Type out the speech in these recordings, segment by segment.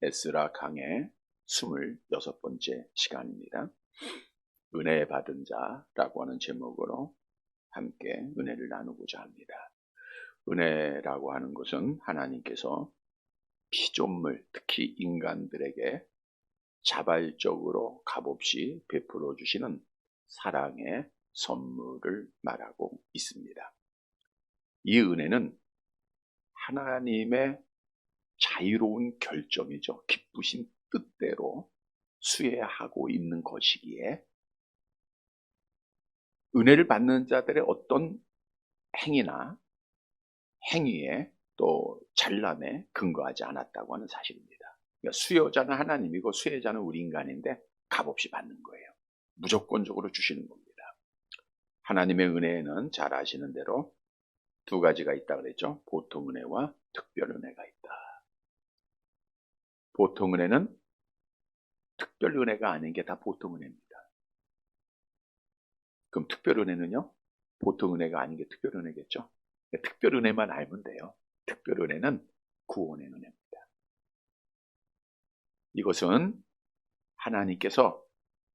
에스라 강의 26번째 시간입니다. 은혜 받은 자라고 하는 제목으로 함께 은혜를 나누고자 합니다. 은혜라고 하는 것은 하나님께서 피조물, 특히 인간들에게 자발적으로 값없이 베풀어 주시는 사랑의 선물을 말하고 있습니다. 이 은혜는 하나님의 자유로운 결정이죠. 기쁘신 뜻대로 수혜하고 있는 것이기에 은혜를 받는 자들의 어떤 행위나 행위에 또 잘남에 근거하지 않았다고 하는 사실입니다. 그러니까 수요자는 하나님이고 수혜자는 우리 인간인데 값없이 받는 거예요. 무조건적으로 주시는 겁니다. 하나님의 은혜에는 잘 아시는 대로 두 가지가 있다고 그랬죠. 보통 은혜와 특별 은혜가 있다. 보통 은혜는 특별 은혜가 아닌 게 다 보통 은혜입니다. 그럼 특별 은혜는요? 보통 은혜가 아닌 게 특별 은혜겠죠? 특별 은혜만 알면 돼요. 특별 은혜는 구원의 은혜입니다. 이것은 하나님께서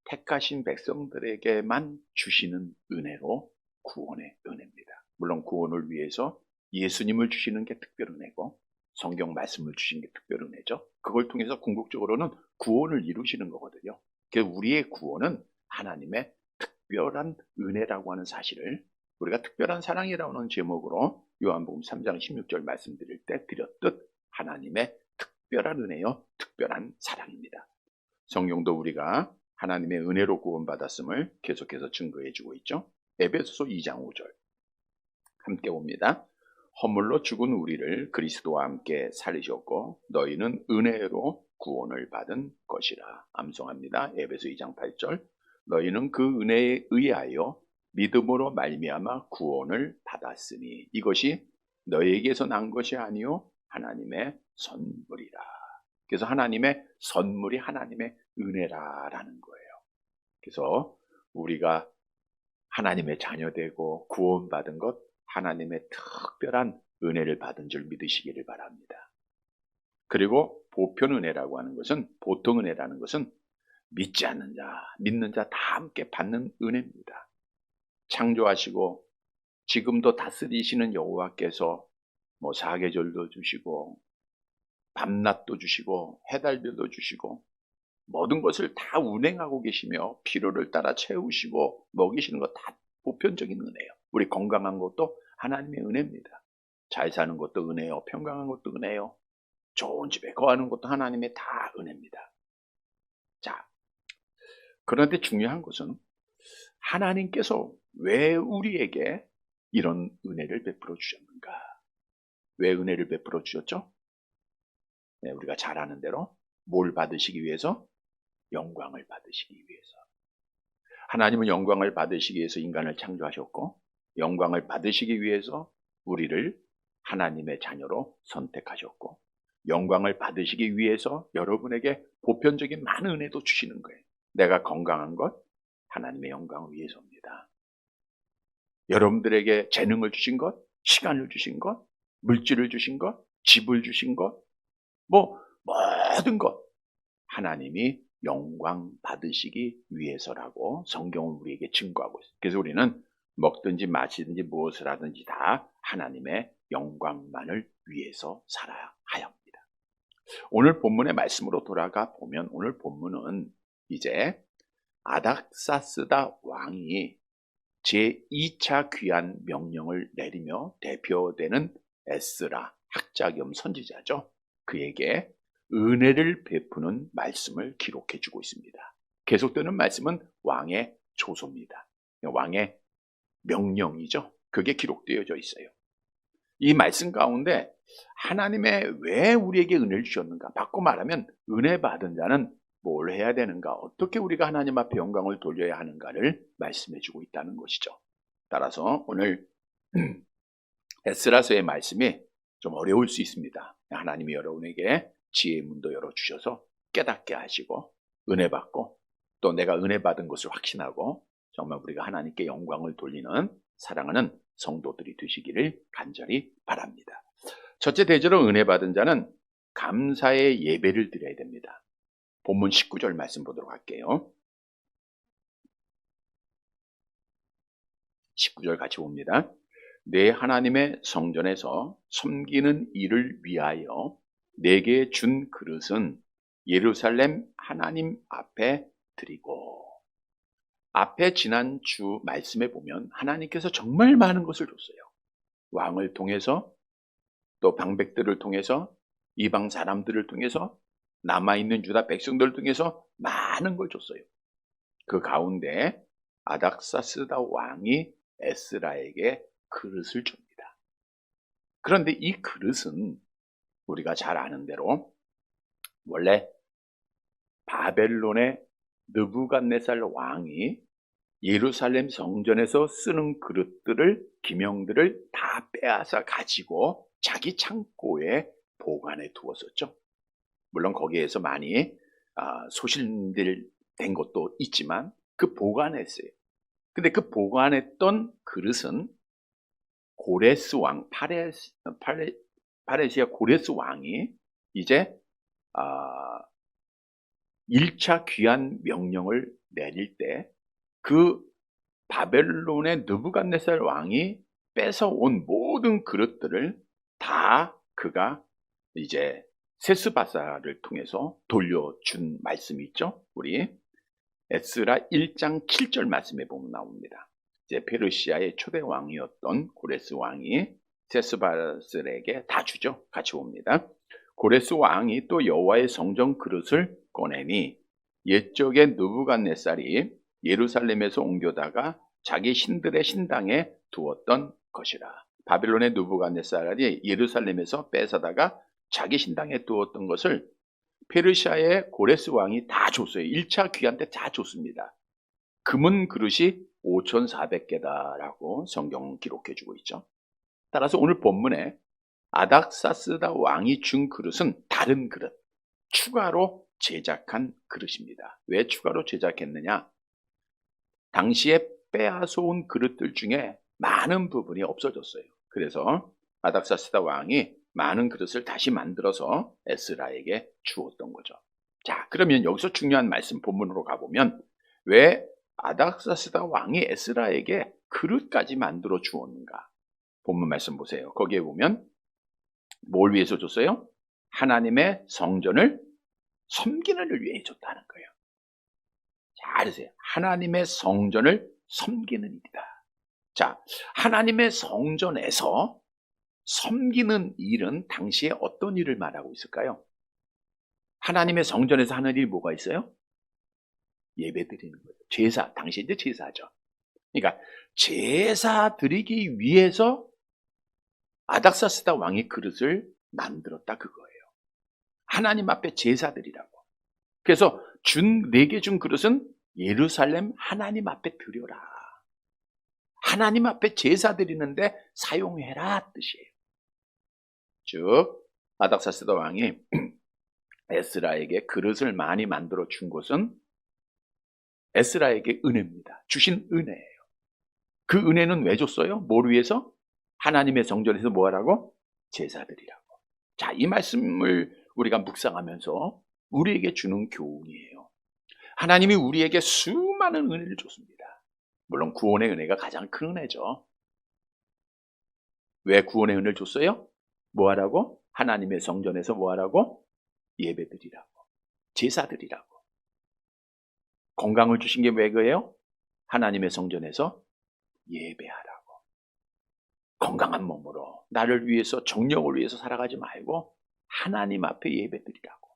택하신 백성들에게만 주시는 은혜로 구원의 은혜입니다. 물론 구원을 위해서 예수님을 주시는 게 특별 은혜고 성경 말씀을 주시는 게 특별 은혜죠. 그걸 통해서 궁극적으로는 구원을 이루시는 거거든요. 그래서 우리의 구원은 하나님의 특별한 은혜라고 하는 사실을 우리가 특별한 사랑이라고 하는 제목으로 요한복음 3장 16절 말씀드릴 때 드렸듯 하나님의 특별한 은혜요, 특별한 사랑입니다. 성경도 우리가 하나님의 은혜로 구원받았음을 계속해서 증거해주고 있죠. 에베소서 2장 5절 함께 봅니다. 허물로 죽은 우리를 그리스도와 함께 살리셨고 너희는 은혜로 구원을 받은 것이라. 암송합니다. 에베소 2장 8절 너희는 그 은혜에 의하여 믿음으로 말미암아 구원을 받았으니 이것이 너희에게서 난 것이 아니요 하나님의 선물이라. 그래서 하나님의 선물이 하나님의 은혜라라는 거예요. 그래서 우리가 하나님의 자녀되고 구원받은 것 하나님의 특별한 은혜를 받은 줄 믿으시기를 바랍니다. 그리고 보편 은혜라고 하는 것은 보통 은혜라는 것은 믿지 않는 자, 믿는 자 다 함께 받는 은혜입니다. 창조하시고 지금도 다스리시는 여호와께서 사계절도 주시고 밤낮도 주시고 해달별도 주시고 모든 것을 다 운행하고 계시며 필요를 따라 채우시고 먹이시는 것 다 보편적인 은혜예요. 우리 건강한 것도 하나님의 은혜입니다. 잘 사는 것도 은혜요. 평강한 것도 은혜요. 좋은 집에 거하는 것도 하나님의 다 은혜입니다. 자, 그런데 중요한 것은 하나님께서 왜 우리에게 이런 은혜를 베풀어 주셨는가? 왜 은혜를 베풀어 주셨죠? 네, 우리가 잘 아는 대로 뭘 받으시기 위해서? 영광을 받으시기 위해서. 하나님은 영광을 받으시기 위해서 인간을 창조하셨고 영광을 받으시기 위해서 우리를 하나님의 자녀로 선택하셨고 영광을 받으시기 위해서 여러분에게 보편적인 많은 은혜도 주시는 거예요. 내가 건강한 것 하나님의 영광을 위해서입니다. 여러분들에게 재능을 주신 것, 시간을 주신 것, 물질을 주신 것, 집을 주신 것, 모든 것 하나님이 영광 받으시기 위해서라고 성경은 우리에게 증거하고 있어요. 그래서 우리는 먹든지 마시든지 무엇을 하든지 다 하나님의 영광만을 위해서 살아야 합니다. 오늘 본문의 말씀으로 돌아가 보면 오늘 본문은 이제 아닥사스다 왕이 제2차 귀환 명령을 내리며 대표되는 에스라 학자 겸 선지자죠. 그에게 은혜를 베푸는 말씀을 기록해 주고 있습니다. 계속되는 말씀은 왕의 조소입니다. 왕의 명령이죠. 그게 기록되어져 있어요. 이 말씀 가운데 하나님의 왜 우리에게 은혜를 주셨는가? 바꿔 말하면 은혜 받은 자는 뭘 해야 되는가? 어떻게 우리가 하나님 앞에 영광을 돌려야 하는가를 말씀해 주고 있다는 것이죠. 따라서 오늘 에스라서의 말씀이 좀 어려울 수 있습니다. 하나님이 여러분에게 지혜의 문도 열어주셔서 깨닫게 하시고 은혜 받고 또 내가 은혜 받은 것을 확신하고 정말 우리가 하나님께 영광을 돌리는 사랑하는 성도들이 되시기를 간절히 바랍니다. 첫째 대제로 은혜 받은 자는 감사의 예배를 드려야 됩니다. 본문 19절 말씀 보도록 할게요. 19절 같이 봅니다. 내 하나님의 성전에서 섬기는 일을 위하여 내게 준 그릇은 예루살렘 하나님 앞에 드리고. 앞에 지난 주 말씀에 보면 하나님께서 정말 많은 것을 줬어요. 왕을 통해서, 또 방백들을 통해서, 이방 사람들을 통해서, 남아있는 유다 백성들을 통해서 많은 걸 줬어요. 그 가운데 아닥사스다 왕이 에스라에게 그릇을 줍니다. 그런데 이 그릇은 우리가 잘 아는 대로 원래 바벨론의 느부갓네살 왕이 예루살렘 성전에서 쓰는 그릇들을, 기명들을 다 빼앗아 가지고 자기 창고에 보관해 두었었죠. 물론 거기에서 많이 소실들 된 것도 있지만 그 보관했어요. 근데 그 보관했던 그릇은 고레스 왕, 파레시아 고레스 왕이 이제 1차 귀환 명령을 내릴 때 그 바벨론의 느부갓네살 왕이 뺏어온 모든 그릇들을 다 그가 이제 세스바사를 통해서 돌려준 말씀이 있죠. 우리 에스라 1장 7절 말씀에 보면 나옵니다. 이제 페르시아의 초대 왕이었던 고레스 왕이 세스바사에게 다 주죠. 같이 봅니다. 고레스 왕이 또 여호와의 성전 그릇을 꺼내니 옛적의 느부갓네살이 예루살렘에서 옮겨다가 자기 신들의 신당에 두었던 것이라. 바빌론의 느부갓네살이 예루살렘에서 뺏어다가 자기 신당에 두었던 것을 페르시아의 고레스 왕이 다 줬어요. 1차 귀환 때 다 줬습니다. 금은 그릇이 5,400개다라고 성경은 기록해주고 있죠. 따라서 오늘 본문에 아닥사스다 왕이 준 그릇은 다른 그릇, 추가로 제작한 그릇입니다. 왜 추가로 제작했느냐? 당시에 빼앗아온 그릇들 중에 많은 부분이 없어졌어요. 그래서 아닥사스다 왕이 많은 그릇을 다시 만들어서 에스라에게 주었던 거죠. 자, 그러면 여기서 중요한 말씀 본문으로 가보면 왜 아닥사스다 왕이 에스라에게 그릇까지 만들어 주었는가? 본문 말씀 보세요. 거기에 보면 뭘 위해서 줬어요? 하나님의 성전을 섬기는 일을 위해 줬다는 거예요. 잘 들으세요. 하나님의 성전을 섬기는 일이다. 자, 하나님의 성전에서 섬기는 일은 당시에 어떤 일을 말하고 있을까요? 하나님의 성전에서 하는 일이 뭐가 있어요? 예배 드리는 거예요. 제사, 당시에 이제 제사죠. 그러니까 제사 드리기 위해서 아닥사스다 왕이 그릇을 만들었다 그거예요. 하나님 앞에 제사 드리라고. 그래서 내게 준 그릇은 예루살렘 하나님 앞에 드려라. 하나님 앞에 제사 드리는데 사용해라 뜻이에요. 즉 아닥사스다 왕이 에스라에게 그릇을 많이 만들어 준 것은 에스라에게 은혜입니다. 주신 은혜예요. 그 은혜는 왜 줬어요? 뭘 위해서? 하나님의 성전에서 뭐 하라고? 제사 드리라고. 자, 이 말씀을 우리가 묵상하면서 우리에게 주는 교훈이에요. 하나님이 우리에게 수많은 은혜를 줬습니다. 물론 구원의 은혜가 가장 큰 은혜죠. 왜 구원의 은혜를 줬어요? 뭐 하라고? 하나님의 성전에서 뭐 하라고? 예배 드리라고. 제사 드리라고. 건강을 주신 게 왜 그래요? 하나님의 성전에서 예배하라고. 건강한 몸으로 나를 위해서, 정령을 위해서 살아가지 말고 하나님 앞에 예배 드리라고.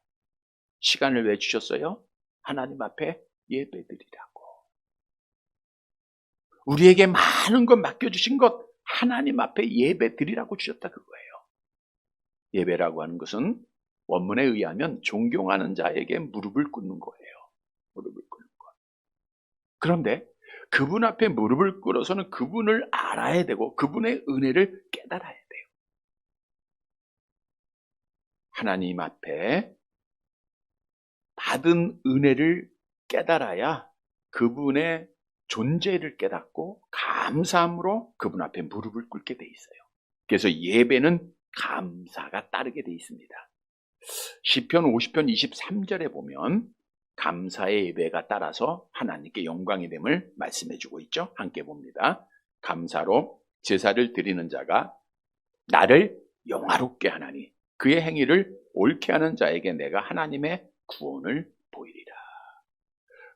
시간을 왜 주셨어요? 하나님 앞에 예배 드리라고. 우리에게 많은 것 맡겨주신 것 하나님 앞에 예배 드리라고 주셨다 그거예요. 예배라고 하는 것은 원문에 의하면 존경하는 자에게 무릎을 꿇는 거예요. 무릎을 꿇는 것. 그런데 그분 앞에 무릎을 꿇어서는 그분을 알아야 되고 그분의 은혜를 깨달아야 돼요. 하나님 앞에 받은 은혜를 깨달아야 그분의 존재를 깨닫고 감사함으로 그분 앞에 무릎을 꿇게 돼 있어요. 그래서 예배는 감사가 따르게 돼 있습니다. 시편 50편 23절에 보면 감사의 예배가 따라서 하나님께 영광이 됨을 말씀해 주고 있죠. 함께 봅니다. 감사로 제사를 드리는 자가 나를 영화롭게 하나니 그의 행위를 옳게 하는 자에게 내가 하나님의 구원을 보이리라.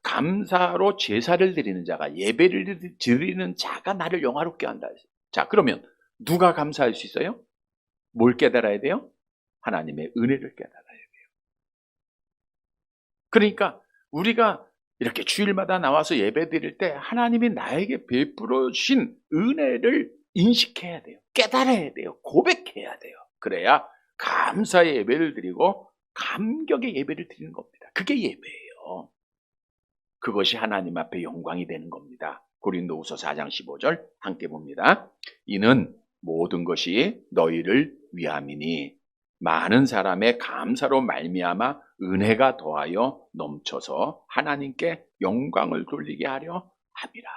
감사로 제사를 드리는 자가, 예배를 드리는 자가 나를 영화롭게 한다. 자, 그러면 누가 감사할 수 있어요? 뭘 깨달아야 돼요? 하나님의 은혜를 깨달아야 돼요. 그러니까 우리가 이렇게 주일마다 나와서 예배 드릴 때 하나님이 나에게 베풀어 주신 은혜를 인식해야 돼요. 깨달아야 돼요. 고백해야 돼요. 그래야 감사의 예배를 드리고 감격의 예배를 드리는 겁니다. 그게 예배예요. 그것이 하나님 앞에 영광이 되는 겁니다. 고린도후서 4장 15절 함께 봅니다. 이는 모든 것이 너희를 위함이니 많은 사람의 감사로 말미암아 은혜가 더하여 넘쳐서 하나님께 영광을 돌리게 하려 함이라.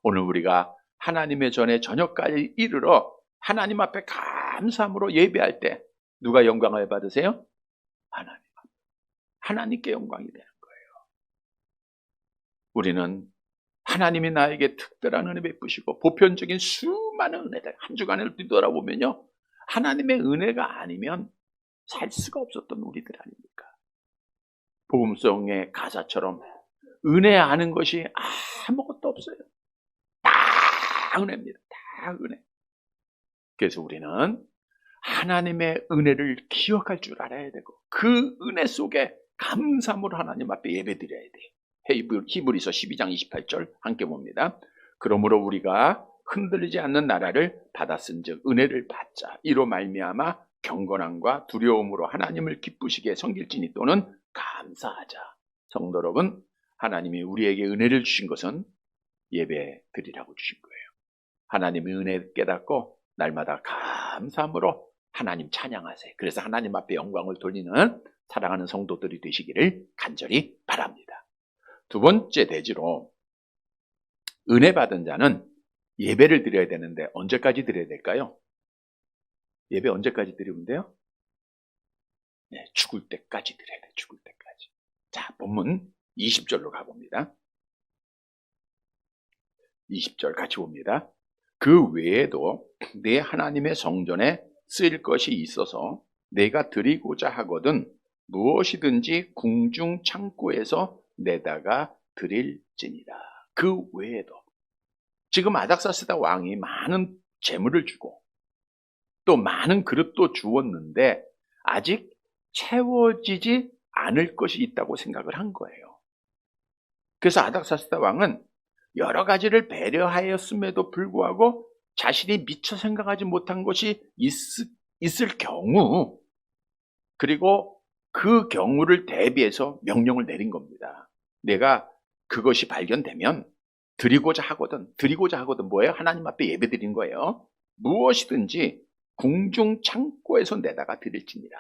오늘 우리가 하나님의 전에 저녁까지 이르러 하나님 앞에 감사함으로 예배할 때 누가 영광을 받으세요? 하나님. 하나님께 영광이 되는 거예요. 우리는 하나님이 나에게 특별한 은혜 베푸시고 보편적인 수많은 은혜들 한 주간을 뒤돌아보면요, 하나님의 은혜가 아니면 살 수가 없었던 우리들 아닙니까? 복음성의 가사처럼 은혜 아는 것이 아무것도 없어요. 다 은혜입니다. 다 은혜. 그래서 우리는 하나님의 은혜를 기억할 줄 알아야 되고 그 은혜 속에 감사함으로 하나님 앞에 예배드려야 돼요. 히브리서 12장 28절 함께 봅니다. 그러므로 우리가 흔들리지 않는 나라를 받았은즉 은혜를 받자. 이로 말미암아 경건함과 두려움으로 하나님을 기쁘시게 섬길지니 또는 감사하자. 성도 여러분, 하나님이 우리에게 은혜를 주신 것은 예배 드리라고 주신 거예요. 하나님의 은혜 깨닫고 날마다 감사함으로 하나님 찬양하세요. 그래서 하나님 앞에 영광을 돌리는 사랑하는 성도들이 되시기를 간절히 바랍니다. 두 번째 대지로 은혜 받은 자는 예배를 드려야 되는데 언제까지 드려야 될까요? 예배 언제까지 드리면 돼요? 네, 죽을 때까지 드려야 돼요. 죽을 때까지. 자, 본문 20절로 가봅니다. 20절 같이 봅니다. 그 외에도 내 하나님의 성전에 쓰일 것이 있어서 내가 드리고자 하거든 무엇이든지 궁중 창고에서 내다가 드릴지니라. 그 외에도 지금 아닥사스다 왕이 많은 재물을 주고 또 많은 그릇도 주었는데 아직 채워지지 않을 것이 있다고 생각을 한 거예요. 그래서 아닥사스다 왕은 여러 가지를 배려하였음에도 불구하고 자신이 미처 생각하지 못한 것이 있을 경우, 그리고 그 경우를 대비해서 명령을 내린 겁니다. 내가 그것이 발견되면 드리고자 하거든 뭐예요? 하나님 앞에 예배 드린 거예요. 무엇이든지 궁중 창고에서 내다가 드릴지니라.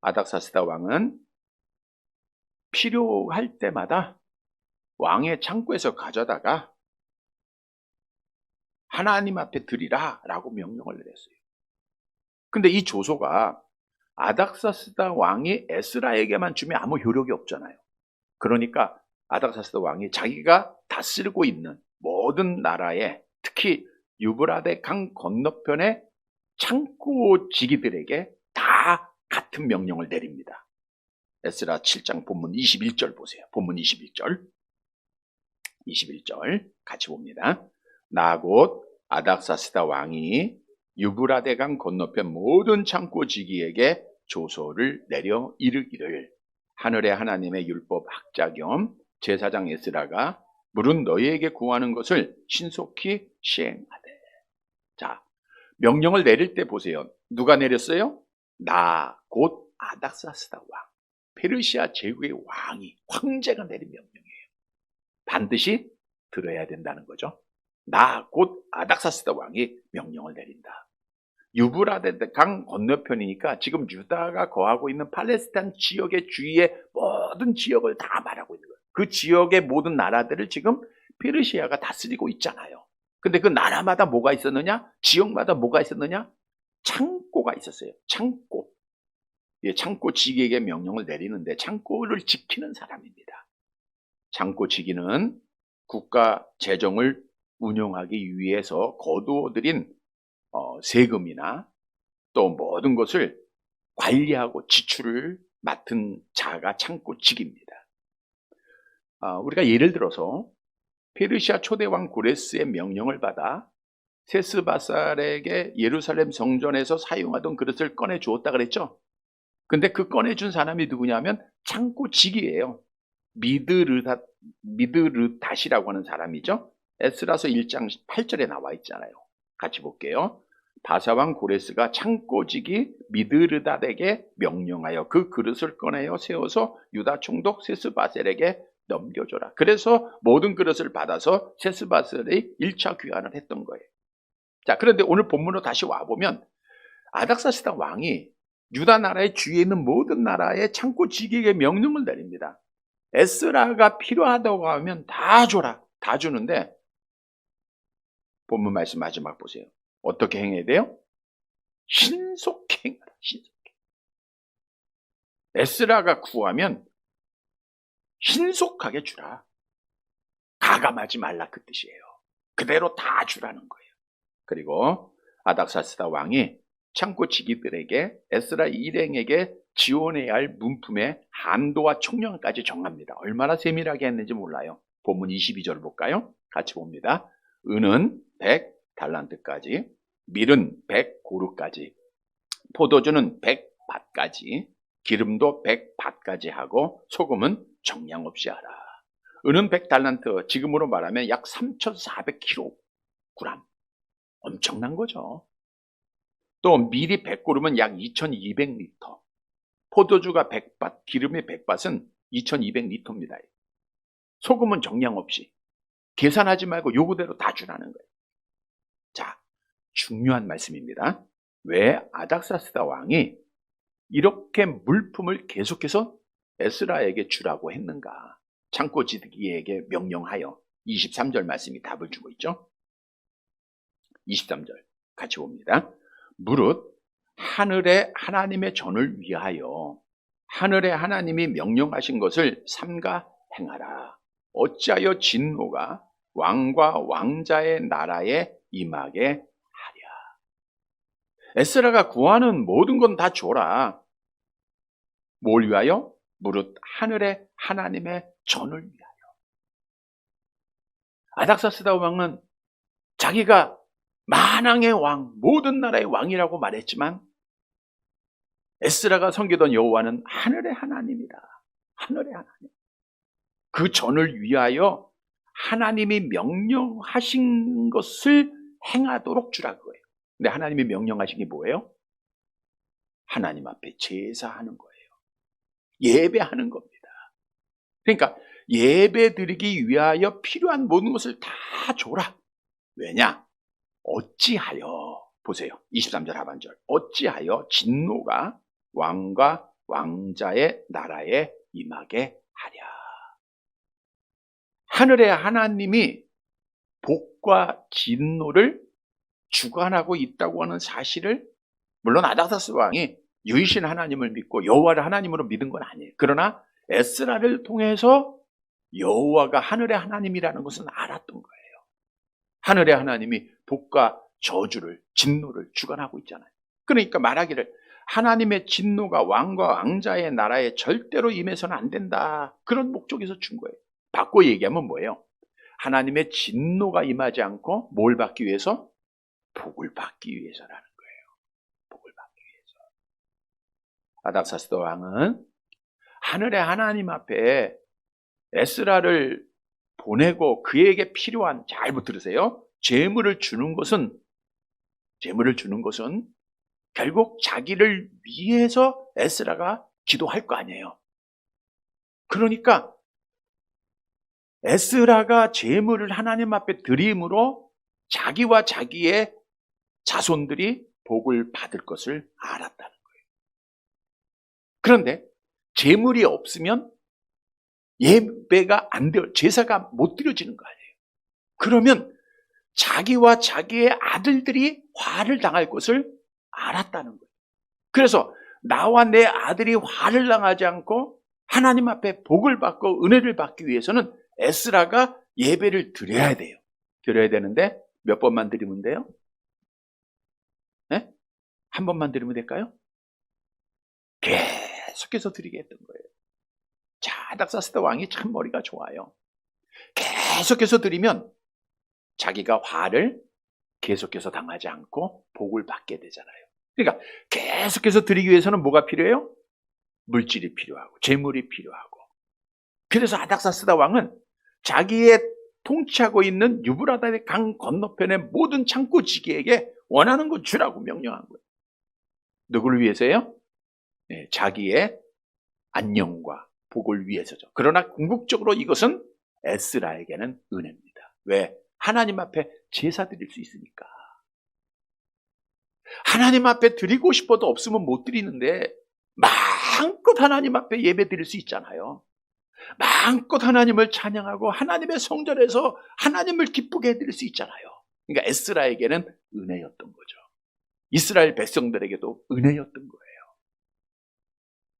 아닥사스다 왕은 필요할 때마다 왕의 창고에서 가져다가 하나님 앞에 드리라 라고 명령을 내렸어요. 근데 이 조소가 아닥사스다 왕이 에스라에게만 주면 아무 효력이 없잖아요. 그러니까 아닥사스다 왕이 자기가 다스리고 있는 모든 나라에, 특히 유브라데 강 건너편의 창고지기들에게 다 같은 명령을 내립니다. 에스라 7장 본문 21절 보세요. 본문 21절 같이 봅니다. 나 곧 아닥사스다 왕이 유브라데 강 건너편 모든 창고지기에게 조서를 내려 이르기를 하늘의 하나님의 율법 학자 겸 제사장 에스라가 물은 너희에게 구하는 것을 신속히 시행하되. 자, 명령을 내릴 때 보세요. 누가 내렸어요? 나 곧 아닥사스다 왕, 페르시아 제국의 왕이, 황제가 내린 명령이에요. 반드시 들어야 된다는 거죠. 나 곧 아닥사스다 왕이 명령을 내린다. 유브라데 강 건너편이니까 지금 유다가 거하고 있는 팔레스타인 지역의 주위의 모든 지역을 다 말하고 있는 거예요. 그 지역의 모든 나라들을 지금 페르시아가 다스리고 있잖아요. 근데 그 나라마다 뭐가 있었느냐? 지역마다 뭐가 있었느냐? 창고가 있었어요. 창고. 창고지기에게 명령을 내리는데 창고를 지키는 사람입니다. 창고지기는 국가 재정을 운영하기 위해서 거두어들인 세금이나 또 모든 것을 관리하고 지출을 맡은 자가 창고지기입니다. 우리가 예를 들어서 페르시아 초대왕 고레스의 명령을 받아 세스바살에게 예루살렘 성전에서 사용하던 그릇을 꺼내 주었다 그랬죠. 근데 그 꺼내준 사람이 누구냐면 창고지기예요. 미드르닷이라고 하는 사람이죠. 에스라서 1장 8절에 나와 있잖아요. 같이 볼게요. 바사왕 고레스가 창고지기 미드르닷에게 명령하여 그 그릇을 꺼내어 세워서 유다 총독 세스바셀에게 넘겨줘라. 그래서 모든 그릇을 받아서 세스바셀이 1차 귀환을 했던 거예요. 자, 그런데 오늘 본문으로 다시 와보면 아닥사스다 왕이 유다 나라의 주위에 있는 모든 나라의 창고지기에게 명령을 내립니다. 에스라가 필요하다고 하면 다 줘라. 다 주는데 본문 말씀 마지막 보세요. 어떻게 행해야 돼요? 신속히 행하라. 신속히. 에스라가 구하면 신속하게 주라. 가감하지 말라 그 뜻이에요. 그대로 다 주라는 거예요. 그리고 아닥사스다 왕이 창고지기들에게 에스라 일행에게 지원해야 할 문품의 한도와 총량까지 정합니다. 얼마나 세밀하게 했는지 몰라요. 본문 22절 볼까요? 같이 봅니다. 은은 100달란트까지, 밀은 100고루까지, 포도주는 100밭까지, 기름도 100밭까지 하고 소금은 정량 없이 하라. 은은 100달란트, 지금으로 말하면 약 3,400kg. 엄청난 거죠. 또 밀이 100고루면 약 2,200리터. 포도주가 100밭, 기름이 100밭은 2,200리터입니다. 소금은 정량 없이. 계산하지 말고 요구대로 다 주라는 거예요. 자, 중요한 말씀입니다. 왜 아닥사스다 왕이 이렇게 물품을 계속해서 에스라에게 주라고 했는가? 창고지기에게 명령하여 23절 말씀이 답을 주고 있죠. 23절 같이 봅니다. 무릇 하늘의 하나님의 전을 위하여 하늘의 하나님이 명령하신 것을 삼가 행하라. 어찌하여 진노가 왕과 왕자의 나라에 임하게 하랴. 에스라가 구하는 모든 건 다 줘라. 뭘 위하여? 무릇 하늘의 하나님의 전을 위하여. 아닥사스다 왕은 자기가 만왕의 왕, 모든 나라의 왕이라고 말했지만 에스라가 섬기던 여호와는 하늘의 하나님이다. 하늘의 하나님. 그 전을 위하여 하나님이 명령하신 것을 행하도록 주라 그거예요. 근데 하나님이 명령하신 게 뭐예요? 하나님 앞에 제사하는 거예요. 예배하는 겁니다. 그러니까 예배 드리기 위하여 필요한 모든 것을 다 줘라. 왜냐? 어찌하여, 보세요. 23절 하반절. 어찌하여 진노가 왕과 왕자의 나라에 임하게 하랴. 하늘의 하나님이 복과 진노를 주관하고 있다고 하는 사실을, 물론 아닥사스 왕이 유이신 하나님을 믿고 여호와를 하나님으로 믿은 건 아니에요. 그러나 에스라를 통해서 여호와가 하늘의 하나님이라는 것은 알았던 거예요. 하늘의 하나님이 복과 저주를, 진노를 주관하고 있잖아요. 그러니까 말하기를 하나님의 진노가 왕과 왕자의 나라에 절대로 임해서는 안 된다. 그런 목적에서 준 거예요. 바꿔 얘기하면 뭐예요? 하나님의 진노가 임하지 않고 뭘 받기 위해서? 복을 받기 위해서라는 거예요. 복을 받기 위해서. 아닥사스다 왕은 하늘의 하나님 앞에 에스라를 보내고 그에게 필요한, 잘 들으세요. 재물을 주는 것은 결국 자기를 위해서 에스라가 기도할 거 아니에요. 그러니까 에스라가 재물을 하나님 앞에 드림으로 자기와 자기의 자손들이 복을 받을 것을 알았다는 거예요. 그런데 재물이 없으면 예배가 안 돼요. 제사가 못 드려지는 거 아니에요. 그러면 자기와 자기의 아들들이 화를 당할 것을 알았다는 거예요. 그래서 나와 내 아들이 화를 당하지 않고 하나님 앞에 복을 받고 은혜를 받기 위해서는 에스라가 예배를 드려야 돼요. 드려야 되는데 몇 번만 드리면 돼요? 네? 한 번만 드리면 될까요? 계속해서 드리게 했던 거예요. 자, 아닥사스다 왕이 참 머리가 좋아요. 계속해서 드리면 자기가 화를 계속해서 당하지 않고 복을 받게 되잖아요. 그러니까 계속해서 드리기 위해서는 뭐가 필요해요? 물질이 필요하고 재물이 필요하고. 그래서 아닥사스다 왕은 자기의 통치하고 있는 유브라다의 강 건너편의 모든 창고지기에게 원하는 거 주라고 명령한 거예요. 누구를 위해서요? 네, 자기의 안녕과 복을 위해서죠. 그러나 궁극적으로 이것은 에스라에게는 은혜입니다. 왜? 하나님 앞에 제사 드릴 수 있으니까. 하나님 앞에 드리고 싶어도 없으면 못 드리는데 마음껏 하나님 앞에 예배 드릴 수 있잖아요. 마음껏 하나님을 찬양하고 하나님의 성전에서 하나님을 기쁘게 해드릴 수 있잖아요. 그러니까 에스라에게는 은혜였던 거죠. 이스라엘 백성들에게도 은혜였던 거예요.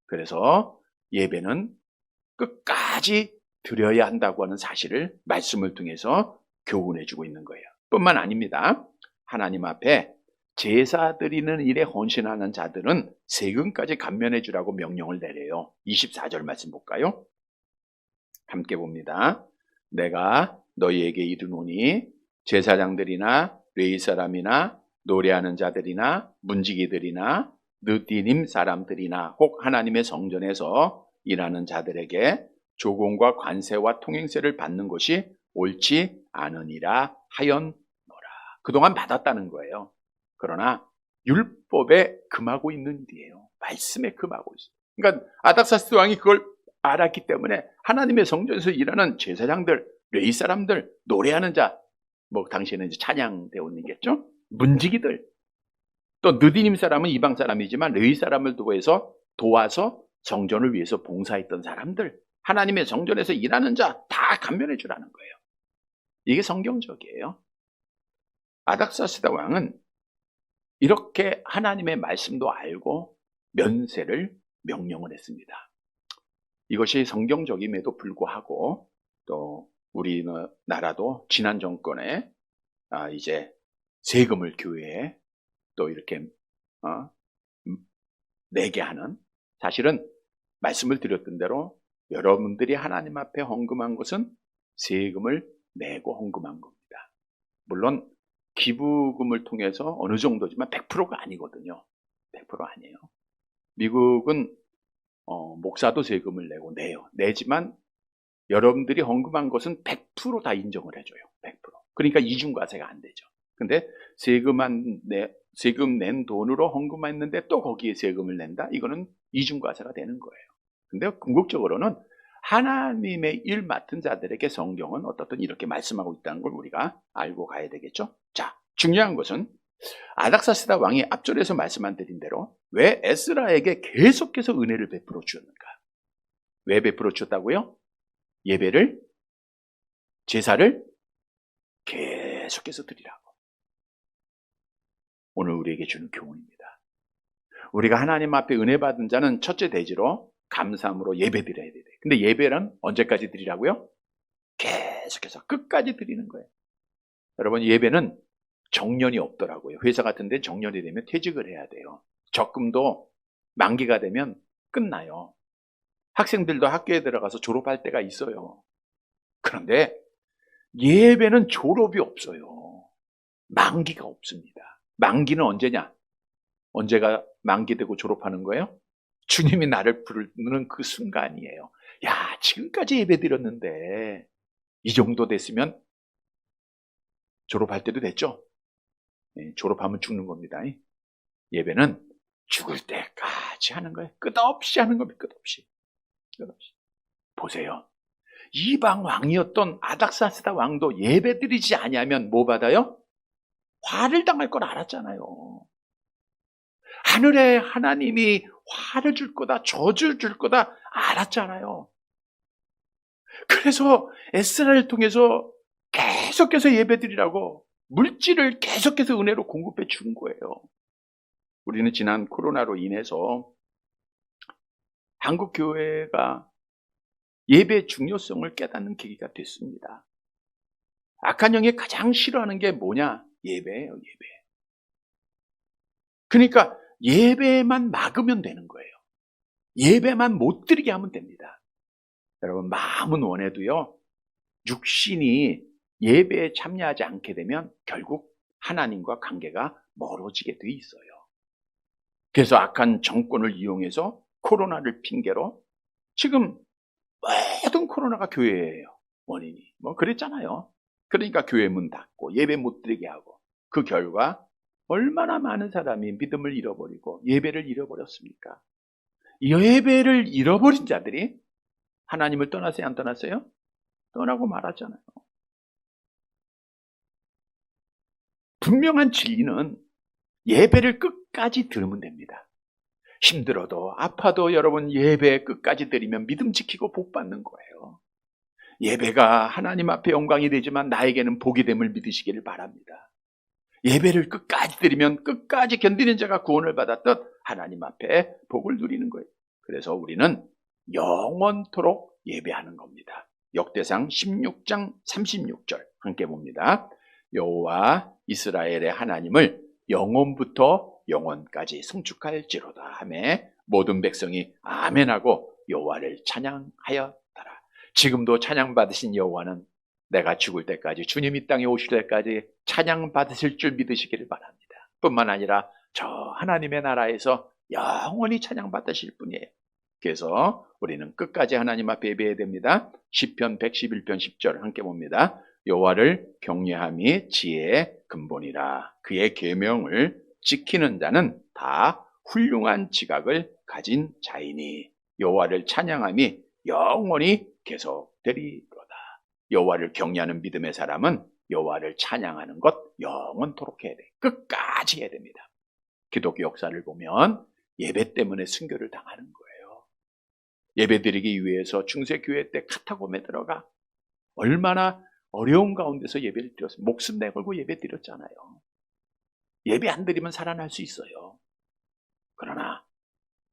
그래서 예배는 끝까지 드려야 한다고 하는 사실을 말씀을 통해서 교훈해주고 있는 거예요. 뿐만 아닙니다. 하나님 앞에 제사 드리는 일에 헌신하는 자들은 세금까지 감면해 주라고 명령을 내려요. 24절 말씀 볼까요? 함께 봅니다. 내가 너희에게 이르노니 제사장들이나 레위 사람이나 노래하는 자들이나 문지기들이나 느디님 사람들이나 혹 하나님의 성전에서 일하는 자들에게 조공과 관세와 통행세를 받는 것이 옳지 않으니라 하였노라. 그동안 받았다는 거예요. 그러나 율법에 금하고 있는 일이에요. 말씀에 금하고 있어요. 그러니까 아닥사스다 왕이 그걸 알았기 때문에 하나님의 성전에서 일하는 제사장들, 레위 사람들, 노래하는 자, 뭐 당시에는 이제 찬양 대원이겠죠? 문지기들, 또 느디님 사람은 이방 사람이지만 레위 사람을 도와서 성전을 위해서 봉사했던 사람들, 하나님의 성전에서 일하는 자 다 감면해 주라는 거예요. 이게 성경적이에요. 아닥사스다 왕은 이렇게 하나님의 말씀도 알고 면세를 명령을 했습니다. 이것이 성경적임에도 불구하고 또 우리나라도 지난 정권에 이제 세금을 교회에 또 이렇게 내게 하는, 사실은 말씀을 드렸던 대로 여러분들이 하나님 앞에 헌금한 것은 세금을 내고 헌금한 겁니다. 물론 기부금을 통해서 어느 정도지만 100%가 아니거든요. 100% 아니에요. 미국은 목사도 세금을 내요. 내지만 여러분들이 헌금한 것은 100% 다 인정을 해줘요. 100%. 그러니까 이중과세가 안 되죠. 근데 세금 낸 돈으로 헌금했는데 또 거기에 세금을 낸다? 이거는 이중과세가 되는 거예요. 근데 궁극적으로는 하나님의 일 맡은 자들에게 성경은 어떻든 이렇게 말씀하고 있다는 걸 우리가 알고 가야 되겠죠. 자, 중요한 것은 아닥사스다 왕이 앞절에서 말씀한 드린 대로 왜 에스라에게 계속해서 은혜를 베풀어 주었는가? 왜 베풀어 주었다고요? 예배를, 제사를 계속해서 드리라고. 오늘 우리에게 주는 교훈입니다. 우리가 하나님 앞에 은혜 받은 자는 첫째 대지로 감사함으로 예배 드려야 돼요. 근데 예배는 언제까지 드리라고요? 계속해서 끝까지 드리는 거예요. 여러분, 예배는 정년이 없더라고요. 회사 같은 데 정년이 되면 퇴직을 해야 돼요. 적금도 만기가 되면 끝나요. 학생들도 학교에 들어가서 졸업할 때가 있어요. 그런데 예배는 졸업이 없어요. 만기가 없습니다. 만기는 언제냐? 언제가 만기되고 졸업하는 거예요? 주님이 나를 부르는 그 순간이에요. 야, 지금까지 예배 드렸는데 이 정도 됐으면 졸업할 때도 됐죠? 네, 졸업하면 죽는 겁니다. 예배는 죽을 때까지 하는 거예요. 끝없이 하는 겁니다. 끝없이. 보세요. 이방 왕이었던 아닥사스다 왕도 예배 드리지 아니하면 뭐 받아요? 화를 당할 걸 알았잖아요. 하늘에 하나님이 화를 줄 거다, 저주를 줄 거다 알았잖아요. 그래서 에스라를 통해서 계속해서 예배 드리라고 물질을 계속해서 은혜로 공급해 준 거예요. 우리는 지난 코로나로 인해서 한국 교회가 예배의 중요성을 깨닫는 계기가 됐습니다. 악한 영이 가장 싫어하는 게 뭐냐? 예배예요, 예배. 그러니까 예배만 막으면 되는 거예요. 예배만 못 드리게 하면 됩니다. 여러분, 마음은 원해도요, 육신이 예배에 참여하지 않게 되면 결국 하나님과 관계가 멀어지게 돼 있어요. 그래서 악한 정권을 이용해서 코로나를 핑계로 지금 모든 코로나가 교회예요. 원인이. 뭐 그랬잖아요. 그러니까 교회 문 닫고 예배 못 드리게 하고 그 결과 얼마나 많은 사람이 믿음을 잃어버리고 예배를 잃어버렸습니까? 예배를 잃어버린 자들이 하나님을 떠났어요? 안 떠났어요? 떠나고 말았잖아요. 분명한 진리는 예배를 끝까지 들으면 됩니다. 힘들어도 아파도 여러분 예배 끝까지 드리면 믿음 지키고 복 받는 거예요. 예배가 하나님 앞에 영광이 되지만 나에게는 복이 됨을 믿으시기를 바랍니다. 예배를 끝까지 드리면 끝까지 견디는 자가 구원을 받았듯 하나님 앞에 복을 누리는 거예요. 그래서 우리는 영원토록 예배하는 겁니다. 역대상 16장 36절 함께 봅니다. 여호와 이스라엘의 하나님을 영원부터 영원까지 송축할지로다 하며 모든 백성이 아멘하고 여호와를 찬양하였더라. 지금도 찬양받으신 여호와는 내가 죽을 때까지 주님 이 땅에 오실 때까지 찬양받으실 줄 믿으시기를 바랍니다. 뿐만 아니라 저 하나님의 나라에서 영원히 찬양받으실 분이에요. 그래서 우리는 끝까지 하나님 앞에 예배해야 됩니다. 시편 111편 10절 함께 봅니다. 여호와를 경외함이 지혜의 근본이라. 그의 계명을 지키는 자는 다 훌륭한 지각을 가진 자이니 여호와를 찬양함이 영원히 계속되리로다. 여호와를 경외하는 믿음의 사람은 여호와를 찬양하는 것 영원토록 해야 돼. 끝까지 해야 됩니다. 기독교 역사를 보면 예배 때문에 순교를 당하는 거예요. 예배드리기 위해서 중세교회 때 카타콤에 들어가 얼마나 어려운 가운데서 예배를 드렸어요. 목숨 내걸고 예배 드렸잖아요. 예배 안 드리면 살아날 수 있어요. 그러나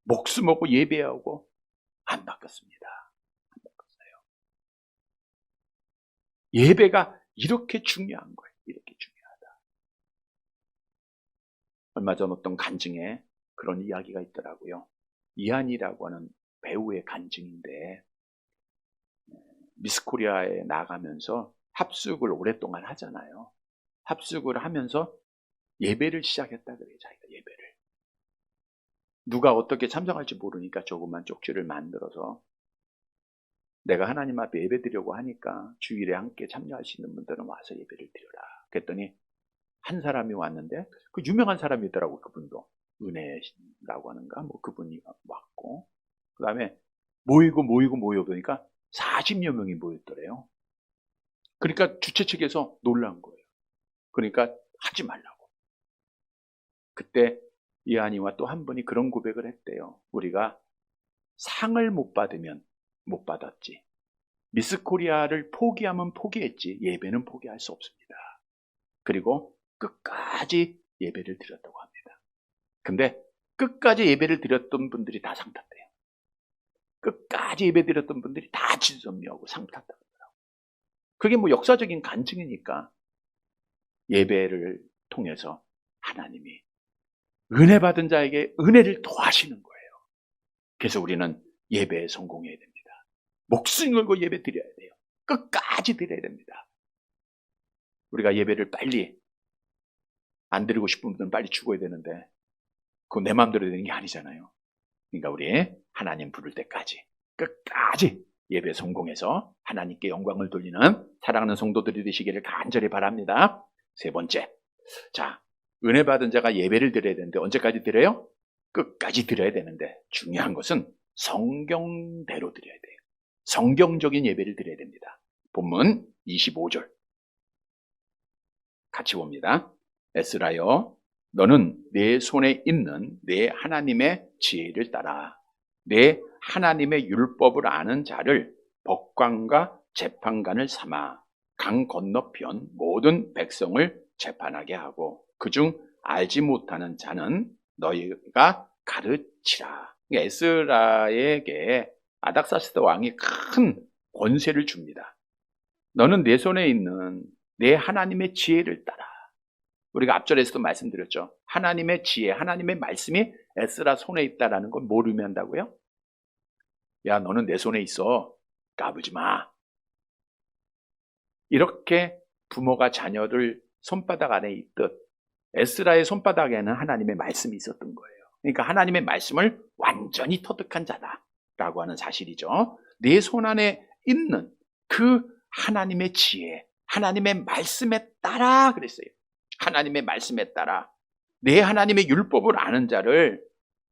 목숨 먹고 예배하고 안 바꿨습니다. 안 바꿨어요. 예배가 이렇게 중요한 거예요. 이렇게 중요하다. 얼마 전 어떤 간증에 그런 이야기가 있더라고요. 이한이라고 하는 배우의 간증인데 미스코리아에 나가면서 합숙을 오랫동안 하잖아요. 합숙을 하면서 예배를 시작했다 그래요. 자기가 예배를. 누가 어떻게 참석할지 모르니까 조그만 쪽지를 만들어서 내가 하나님 앞에 예배 드리려고 하니까 주일에 함께 참여할 수 있는 분들은 와서 예배를 드려라. 그랬더니 한 사람이 왔는데 그 유명한 사람이더라고요. 그분도 은혜라고 하는가 뭐 그분이 왔고 그 다음에 모이고 보니까 40여 명이 모였더래요. 그러니까 주최 측에서 놀란 거예요. 그러니까 하지 말라고. 그때 이한이와 또 한 분이 그런 고백을 했대요. 우리가 상을 못 받으면 못 받았지. 미스 코리아를 포기하면 포기했지. 예배는 포기할 수 없습니다. 그리고 끝까지 예배를 드렸다고 합니다. 근데 끝까지 예배를 드렸던 분들이 다 상 탔대요. 끝까지 예배 드렸던 분들이 다 진선미하고 상 탔다고 하더라고요. 그게 뭐 역사적인 간증이니까 예배를 통해서 하나님이 은혜 받은 자에게 은혜를 더하시는 거예요. 그래서 우리는 예배에 성공해야 됩니다. 목숨 걸고 예배 드려야 돼요. 끝까지 드려야 됩니다. 우리가 예배를 빨리 안 드리고 싶은 분들은 빨리 죽어야 되는데 그건 내 마음대로 되는 게 아니잖아요. 그러니까 우리 하나님 부를 때까지 끝까지 예배 성공해서 하나님께 영광을 돌리는 사랑하는 성도들이 되시기를 간절히 바랍니다. 세 번째, 자, 은혜 받은 자가 예배를 드려야 되는데 언제까지 드려요? 끝까지 드려야 되는데 중요한 것은 성경대로 드려야 돼요. 성경적인 예배를 드려야 됩니다. 본문 25절 같이 봅니다. 에스라여 너는 내 손에 있는 내 하나님의 지혜를 따라 내 하나님의 율법을 아는 자를 법관과 재판관을 삼아 강 건너편 모든 백성을 재판하게 하고 그중 알지 못하는 자는 너희가 가르치라. 에스라에게 아닥사스다 왕이 큰 권세를 줍니다. 너는 내 손에 있는 내 하나님의 지혜를 따라. 우리가 앞절에서도 말씀드렸죠. 하나님의 지혜, 하나님의 말씀이 에스라 손에 있다라는 건 뭘 의미한다고요? 야, 너는 내 손에 있어. 까부지 마. 이렇게 부모가 자녀를 손바닥 안에 있듯 에스라의 손바닥에는 하나님의 말씀이 있었던 거예요. 그러니까 하나님의 말씀을 완전히 터득한 자다라고 하는 사실이죠. 내 손 안에 있는 그 하나님의 지혜, 하나님의 말씀에 따라 그랬어요. 하나님의 말씀에 따라 내 하나님의 율법을 아는 자를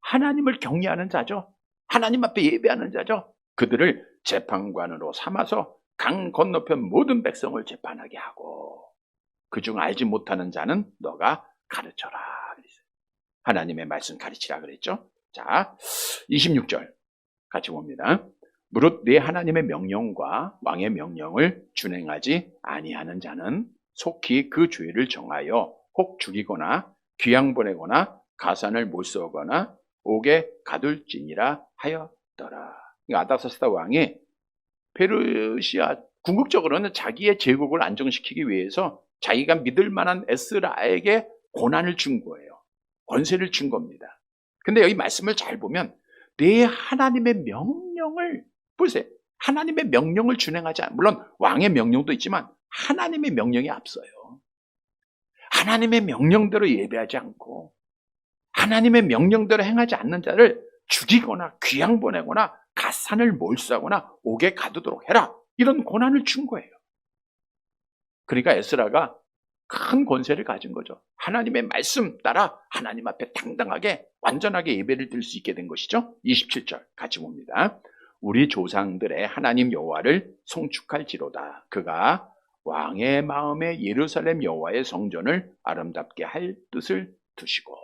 하나님을 경외하는 자죠. 하나님 앞에 예배하는 자죠. 그들을 재판관으로 삼아서 강 건너편 모든 백성을 재판하게 하고 그중 알지 못하는 자는 너가 가르쳐라 그랬어요. 하나님의 말씀 가르치라 그랬죠. 자, 26절 같이 봅니다. 무릇 내 하나님의 명령과 왕의 명령을 준행하지 아니하는 자는 속히 그 죄를 정하여 혹 죽이거나 귀양 보내거나 가산을 몰수하거나 옥에 가둘지니라 하였더라. 아닥사스다 왕이 페르시아 궁극적으로는 자기의 제국을 안정시키기 위해서 자기가 믿을 만한 에스라에게 고난을 준 거예요. 권세를 준 겁니다. 근데 여기 말씀을 잘 보면 내 하나님의 명령을 보세요. 하나님의 명령을 준행하지 않아. 물론 왕의 명령도 있지만 하나님의 명령이 앞서요. 하나님의 명령대로 예배하지 않고 하나님의 명령대로 행하지 않는 자를 죽이거나 귀양 보내거나 가산을 몰수하거나 옥에 가두도록 해라. 이런 고난을 준 거예요. 그러니까 에스라가 큰 권세를 가진 거죠. 하나님의 말씀 따라 하나님 앞에 당당하게 완전하게 예배를 드릴 수 있게 된 것이죠. 27절 같이 봅니다. 우리 조상들의 하나님 여호와를 송축할지로다. 그가 왕의 마음에 예루살렘 여호와의 성전을 아름답게 할 뜻을 두시고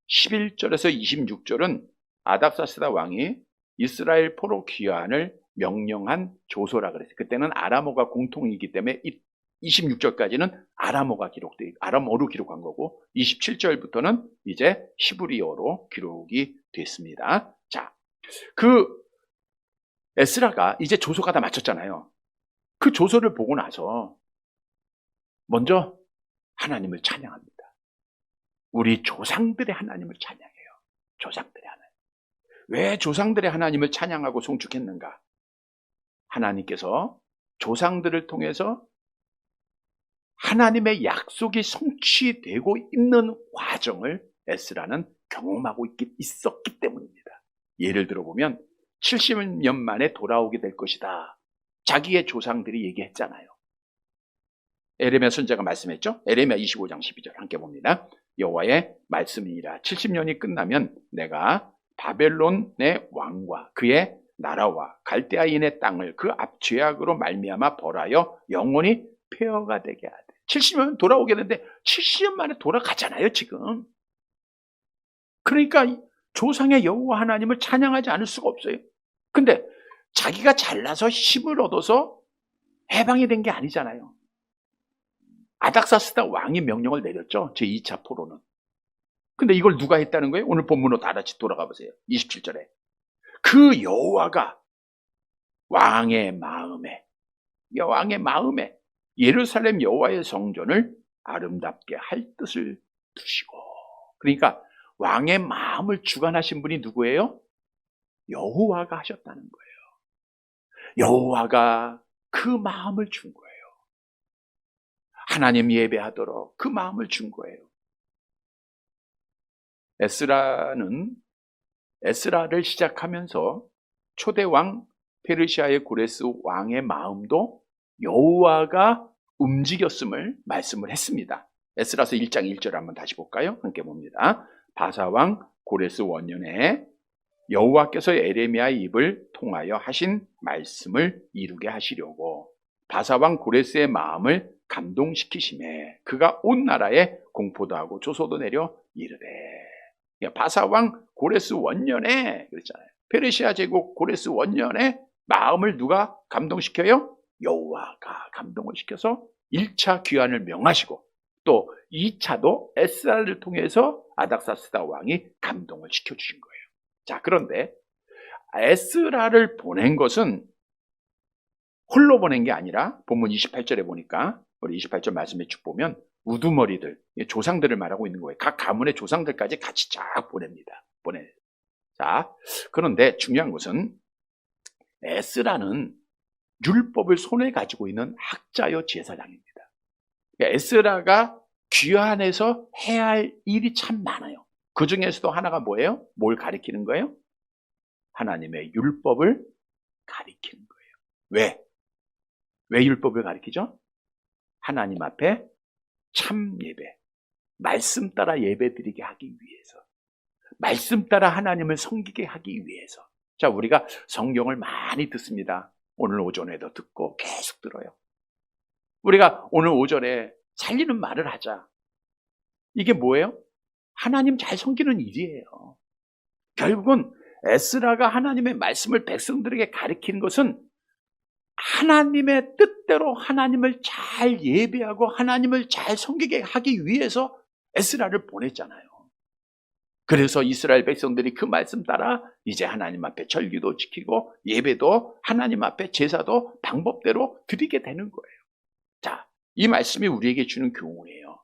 11절에서 26절은 아닥사스다 왕이 이스라엘 포로 귀환을 명령한 조서라 그랬어요. 그때는 아람어가 공통이기 때문에 26절까지는 아람어로 기록한 거고 27절부터는 이제 히브리어로 기록이 됐습니다. 자, 그 에스라가 이제 조서가 다 마쳤잖아요. 그 조서를 보고 나서 먼저 하나님을 찬양합니다. 우리 조상들의 하나님을 찬양해요. 조상들의 하나님. 왜 조상들의 하나님을 찬양하고 송축했는가? 하나님께서 조상들을 통해서 하나님의 약속이 성취되고 있는 과정을 에스라는 경험하고 있었기 때문입니다. 예를 들어보면 70년 만에 돌아오게 될 것이다. 자기의 조상들이 얘기했잖아요. 에레미야 선지자가 말씀했죠. 에레미야 25장 12절 함께 봅니다. 여호와의 말씀이니라. 70년이 끝나면 내가 바벨론의 왕과 그의 나라와 갈대아인의 땅을 그 앞 죄악으로 말미암아 벌하여 영원히 폐허가 되게 하되. 70년 돌아오게 되는데 70년 만에 돌아가잖아요 지금. 그러니까 조상의 여호와 하나님을 찬양하지 않을 수가 없어요. 근데 자기가 잘나서 힘을 얻어서 해방이 된 게 아니잖아요. 아닥사스다 왕이 명령을 내렸죠. 제2차 포로는. 근데 이걸 누가 했다는 거예요? 오늘 본문으로 다 같이 돌아가 보세요. 27절에. 그 여호와가 왕의 마음에 예루살렘 여호와의 성전을 아름답게 할 뜻을 두시고. 그러니까 왕의 마음을 주관하신 분이 누구예요? 여호와가 하셨다는 거예요. 여호와가 그 마음을 준 거예요. 하나님 예배하도록 그 마음을 준 거예요. 에스라를 시작하면서 초대왕 페르시아의 고레스 왕의 마음도 여호와가 움직였음을 말씀을 했습니다. 에스라서 1장 1절 한번 다시 볼까요? 함께 봅니다. 바사왕 고레스 원년에 여호와께서 에레미야의 입을 통하여 하신 말씀을 이루게 하시려고 바사왕 고레스의 마음을 감동시키심에 그가 온 나라에 공포도 하고 조소도 내려 이르되. 바사왕 고레스 원년에 그랬잖아요. 페르시아 제국 고레스 원년에 마음을 누가 감동시켜요? 여호와가 감동을 시켜서 1차 귀환을 명하시고 또 2차도 에스라를 통해서 아닥사스다 왕이 감동을 시켜주신 거예요. 자, 그런데 에스라를 보낸 것은 홀로 보낸 게 아니라 본문 28절에 보니까 우리 28절 말씀에 쭉 보면 우두머리들, 조상들을 말하고 있는 거예요. 각 가문의 조상들까지 같이 쫙 보냅니다. 자, 그런데 중요한 것은 에스라는 율법을 손에 가지고 있는 학자요 제사장입니다. 에스라가 귀환해서 해야 할 일이 참 많아요. 그 중에서도 하나가 뭐예요? 뭘 가리키는 거예요? 하나님의 율법을 가리키는 거예요. 왜? 왜 율법을 가리키죠? 하나님 앞에 참 예배, 말씀 따라 예배 드리게 하기 위해서, 말씀 따라 하나님을 섬기게 하기 위해서. 자, 우리가 성경을 많이 듣습니다. 오늘 오전에도 듣고 계속 들어요. 우리가 오늘 오전에 살리는 말을 하자. 이게 뭐예요? 하나님 잘 섬기는 일이에요. 결국은 에스라가 하나님의 말씀을 백성들에게 가르치는 것은 하나님의 뜻대로 하나님을 잘 예배하고 하나님을 잘 섬기게 하기 위해서 에스라를 보냈잖아요. 그래서 이스라엘 백성들이 그 말씀 따라 이제 하나님 앞에 절기도 지키고 예배도 하나님 앞에 제사도 방법대로 드리게 되는 거예요. 자, 이 말씀이 우리에게 주는 교훈이에요.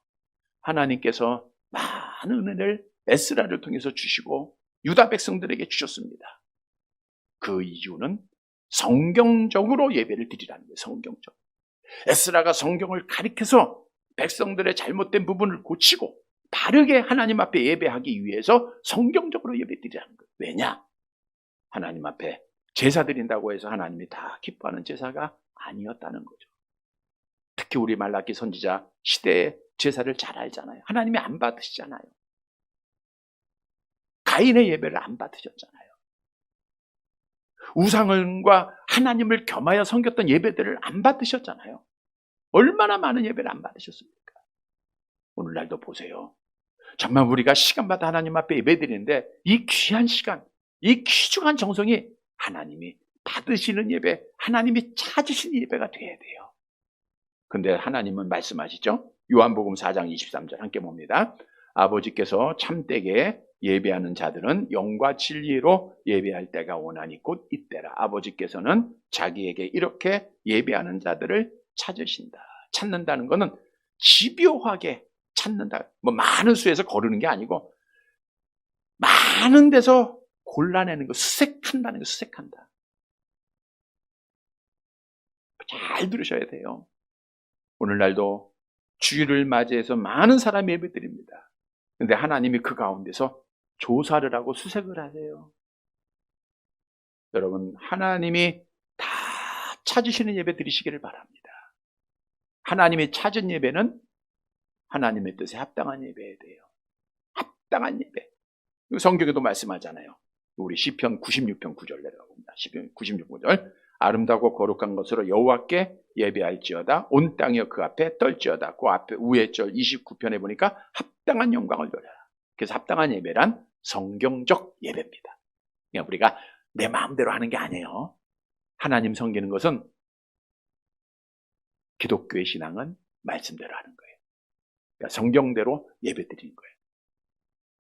하나님께서 많은 은혜를 에스라를 통해서 주시고 유다 백성들에게 주셨습니다. 그 이유는 성경적으로 예배를 드리라는 거예요. 성경적. 에스라가 성경을 가리켜서 백성들의 잘못된 부분을 고치고 바르게 하나님 앞에 예배하기 위해서 성경적으로 예배 드리라는 거예요. 왜냐? 하나님 앞에 제사 드린다고 해서 하나님이 다 기뻐하는 제사가 아니었다는 거죠. 특히 우리 말라기 선지자 시대의 제사를 잘 알잖아요. 하나님이 안 받으시잖아요. 가인의 예배를 안 받으셨잖아요. 우상과 하나님을 겸하여 섬겼던 예배들을 안 받으셨잖아요. 얼마나 많은 예배를 안 받으셨습니까? 오늘날도 보세요. 정말 우리가 시간마다 하나님 앞에 예배드리는데 이 귀한 시간, 이 귀중한 정성이 하나님이 받으시는 예배, 하나님이 찾으시는 예배가 돼야 돼요. 근데 하나님은 말씀하시죠? 요한복음 4장 23절 함께 봅니다. 아버지께서 참되게 예배하는 자들은 영과 진리로 예배할 때가 오나니 곧 이때라. 아버지께서는 자기에게 이렇게 예배하는 자들을 찾으신다. 찾는다는 것은 집요하게 찾는다. 뭐 많은 수에서 거르는 게 아니고 많은 데서 골라내는 거, 수색한다는 거, 수색한다. 잘 들으셔야 돼요. 오늘날도 주일을 맞이해서 많은 사람이 예배드립니다. 그런데 하나님이 그 가운데서 조사를 하고 수색을 하세요. 여러분, 하나님이 다 찾으시는 예배 드리시기를 바랍니다. 하나님이 찾은 예배는 하나님의 뜻에 합당한 예배에 돼요. 합당한 예배. 성경에도 말씀하잖아요. 우리 시편 96편 9절 내려갑니다. 시편 96편 9절. 아름다고 거룩한 것으로 여호와께 예배할지어다. 온 땅이여 그 앞에 떨지어다. 그 앞에 위에 절 29편에 보니까 합당한 영광을 돌려라. 그래서 합당한 예배란 성경적 예배입니다. 그러니까 우리가 내 마음대로 하는 게 아니에요. 하나님 섬기는 것은 기독교의 신앙은 말씀대로 하는 거예요. 그러니까 성경대로 예배 드리는 거예요.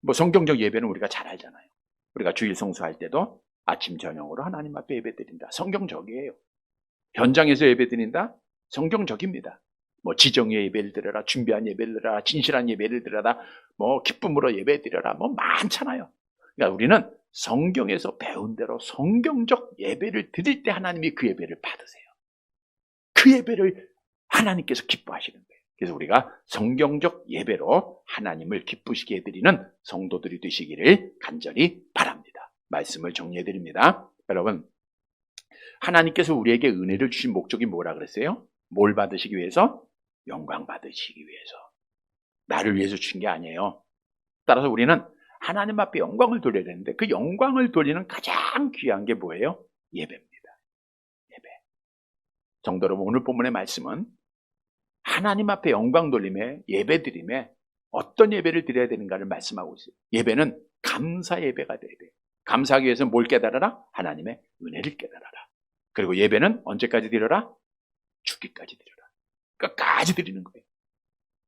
뭐 성경적 예배는 우리가 잘 알잖아요. 우리가 주일 성수할 때도 아침 저녁으로 하나님 앞에 예배 드린다. 성경적이에요. 현장에서 예배 드린다. 성경적입니다. 뭐 지정의 예배를 드려라, 준비한 예배를 드려라, 진실한 예배를 드려라, 뭐 기쁨으로 예배 드려라, 뭐 많잖아요. 그러니까 우리는 성경에서 배운 대로 성경적 예배를 드릴 때 하나님이 그 예배를 받으세요. 그 예배를 하나님께서 기뻐하시는 거예요. 그래서 우리가 성경적 예배로 하나님을 기쁘시게 해드리는 성도들이 되시기를 간절히 바랍니다. 말씀을 정리해드립니다. 여러분, 하나님께서 우리에게 은혜를 주신 목적이 뭐라 그랬어요? 뭘 받으시기 위해서? 영광 받으시기 위해서. 나를 위해서 주신 게 아니에요. 따라서 우리는 하나님 앞에 영광을 돌려야 되는데 그 영광을 돌리는 가장 귀한 게 뭐예요? 예배입니다. 예배. 성도 여러분, 오늘 본문의 말씀은 하나님 앞에 영광 돌림에 예배 드림에 어떤 예배를 드려야 되는가를 말씀하고 있어요. 예배는 감사 예배가 돼야 돼요. 감사하기 위해서는 뭘 깨달아라? 하나님의 은혜를 깨달아라. 그리고 예배는 언제까지 드려라? 죽기까지 드려라. 끝까지 드리는 거예요.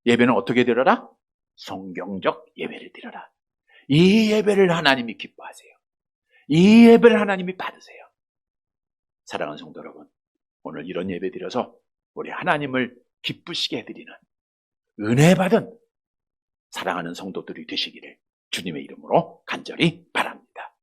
예배는 어떻게 드려라? 성경적 예배를 드려라. 이 예배를 하나님이 기뻐하세요. 이 예배를 하나님이 받으세요. 사랑하는 성도 여러분, 오늘 이런 예배 드려서 우리 하나님을 기쁘시게 해드리는 은혜 받은 사랑하는 성도들이 되시기를 주님의 이름으로 간절히 바랍니다.